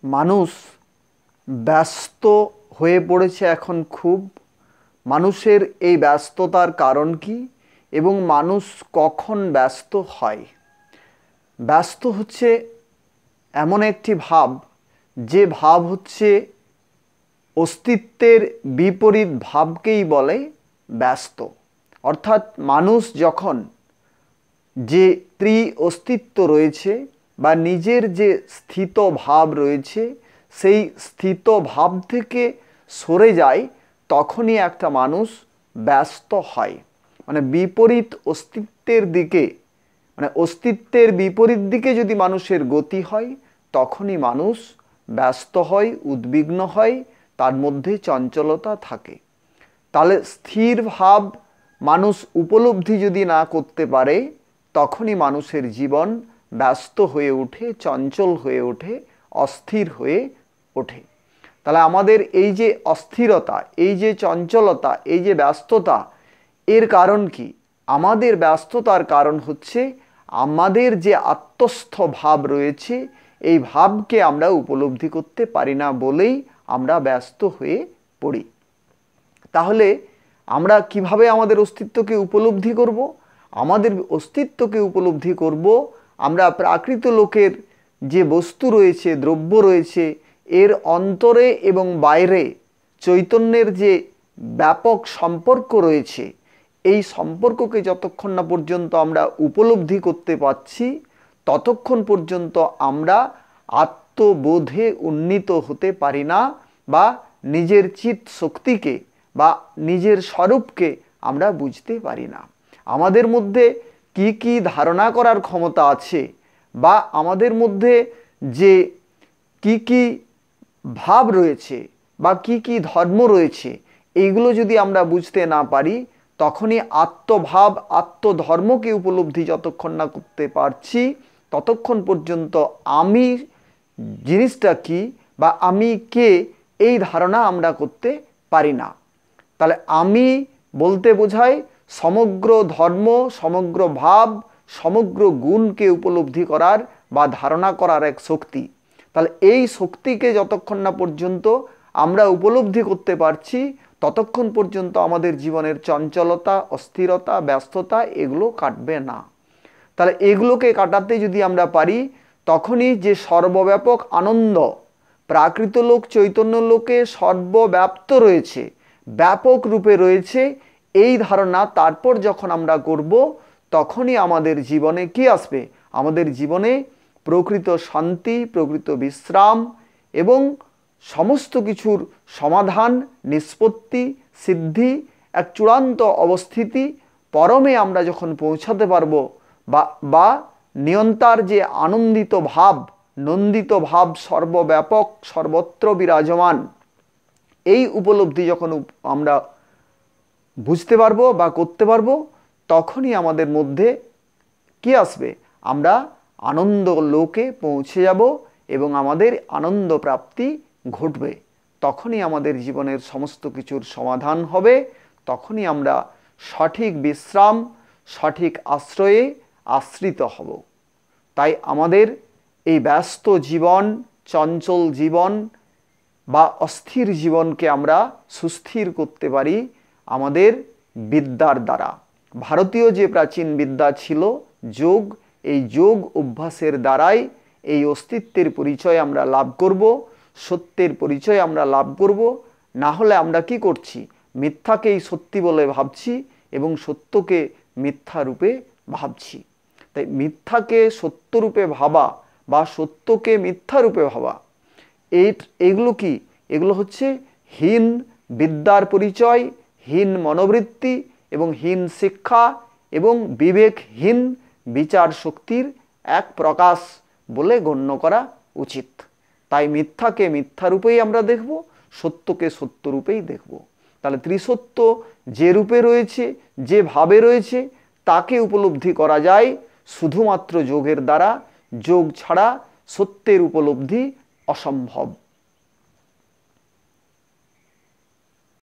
মানুষ ব্যস্ত হয়ে পড়েছে এখন খুব। মানুষের এই ব্যস্ততার কারণ কি এবং মানুষ কখন ব্যস্ত হয়? ব্যস্ত হচ্ছে এমন একটি ভাব, যে ভাব হচ্ছে অস্তিত্বের বিপরীত ভাবকেই বলে ব্যস্ত। অর্থাৎ মানুষ যখন যে অস্তিত্ব রয়েছে বা নিজের যে স্থিত ভাব রয়েছে সেই স্থিত ভাব থেকে সরে যায়, তখনই একটা মানুষ ব্যস্ত হয়। মানে বিপরীত অস্তিত্বের দিকে, মানে অস্তিত্বের বিপরীত দিকে যদি মানুষের গতি হয়, তখনই মানুষ ব্যস্ত হয়, উদ্বিগ্ন হয়, তার মধ্যে চঞ্চলতা থাকে। তাহলে স্থির ভাব মানুষ উপলব্ধি যদি না করতে পারে, তখনই মানুষের জীবন ব্যস্ত হয়ে ওঠে, চঞ্চল হয়ে ওঠে, অস্থির হয়ে ওঠে। তাহলে আমাদের এই যে অস্থিরতা, এই যে চঞ্চলতা, এই যে ব্যস্ততা, এর কারণ কি? আমাদের ব্যস্ততার কারণ হচ্ছে আমাদের যে আত্মস্থ ভাব রয়েছে, এই ভাবকে আমরা উপলব্ধি করতে পারি না বলেই আমরা ব্যস্ত হয়ে পড়ি। তাহলে আমরা কিভাবে আমাদের অস্তিত্বকে উপলব্ধি করব? আমাদের অস্তিত্বকে উপলব্ধি করব আমরা প্রাকৃত লোকের যে বস্তু রয়েছে, দ্রব্য রয়েছে, এর অন্তরে এবং বাইরে চৈতন্যের যে ব্যাপক সম্পর্ক রয়েছে, এই সম্পর্ককে যতক্ষণ না পর্যন্ত আমরা উপলব্ধি করতে পারছি, ততক্ষণ পর্যন্ত আমরা আত্মবোধে উন্নীত হতে পারি না, বা নিজের চিৎ শক্তিকে বা নিজের স্বরূপকে আমরা বুঝতে পারি না। আমাদের মধ্যে কি কি ধারণা করার ক্ষমতা আছে, বা আমাদের মধ্যে যে কি কি ভাব রয়েছে বা কি কি ধর্ম রয়েছে, এইগুলো যদি আমরা বুঝতে না পারি, তখনই আত্মভাব, আত্মধর্মকে উপলব্ধি যতক্ষণ না করতে পারছি, ততক্ষণ পর্যন্ত আমি জিনিসটা কি বা আমি কে, এই ধারণা আমরা করতে পারি না। তাহলে আমি বলতে বোঝায় সমগ্র ধর্ম, সমগ্র ভাব, সমগ্র গুণকে উপলব্ধি করার বা ধারণা করার এক শক্তি। তাহলে এই শক্তিকে যতক্ষণ না পর্যন্ত আমরা উপলব্ধি করতে পারছি, ততক্ষণ পর্যন্ত আমাদের জীবনের চঞ্চলতা, অস্থিরতা, ব্যস্ততা এগুলো কাটবে না। তাহলে এগুলোকে কাটাতে যদি আমরা পারি, তখনই যে সর্বব্যাপক আনন্দ প্রাকৃত লোক, চৈতন্য লোকে সর্বব্যাপ্ত রয়েছে, ব্যাপক রূপে রয়েছে, এই ধারণা তারপর যখন আমরা করব, তখনই আমাদের জীবনে কি আসবে? আমাদের জীবনে প্রকৃত শান্তি, প্রকৃত বিশ্রাম এবং সমস্ত কিছুর সমাধান, নিষ্পত্তি, সিদ্ধি, এক চূড়ান্ত অবস্থিতি, পরমে আমরা যখন পৌঁছাতে পারবো, বা নিয়ন্তার যে আনন্দিত ভাব, নন্দিত ভাব সর্বব্যাপক, সর্বত্র বিরাজমান, এই উপলব্ধি যখন আমরা বুঝতে পারবো বা করতে পারবো, তখনই আমাদের মধ্যে কি আসবে? আমরা আনন্দ লোকে পৌঁছে যাব এবং আমাদের আনন্দ প্রাপ্তি ঘটবে। তখনই আমাদের জীবনের সমস্ত কিছুর সমাধান হবে, তখনই আমরা সঠিক বিশ্রাম, সঠিক আশ্রয়ে আশ্রিত হব। তাই আমাদের এই ব্যস্ত জীবন, চঞ্চল জীবন বা অস্থির জীবনকে আমরা সুস্থির করতে পারি আমাদের বিদ্যার দ্বারা। ভারতীয় যে প্রাচীন বিদ্যা ছিল যোগ, এই যোগ অভ্যাসের দ্বারাই এই অস্তিত্বের পরিচয় আমরা লাভ করব, সত্যের পরিচয় আমরা লাভ করব। না হলে আমরা কি করছি? মিথ্যাকেই সত্যি বলে ভাবছি এবং সত্যকে মিথ্যা রূপে ভাবছি। তাই মিথ্যাকে সত্য রূপে ভাবা বা সত্যকে মিথ্যা রূপে ভাবা, এইগুলো কি? এগুলো হচ্ছে হীন বিদ্যার পরিচয়, হীন মনোবৃত্তি এবং হীন শিক্ষা এবং বিবেকহীন বিচার শক্তির এক প্রকাশ বলে গণ্য করা উচিত। তাই মিথ্যাকে মিথ্যা রূপেই আমরা দেখব, সত্যকে সত্য রূপেই দেখব। তাহলে ত্রিসত্য যে রূপে রয়েছে, যে ভাবে রয়েছে, তাকে উপলব্ধি করা যায় শুধুমাত্র যোগের দ্বারা। যোগ ছাড়া সত্যের উপলব্ধি অসম্ভব।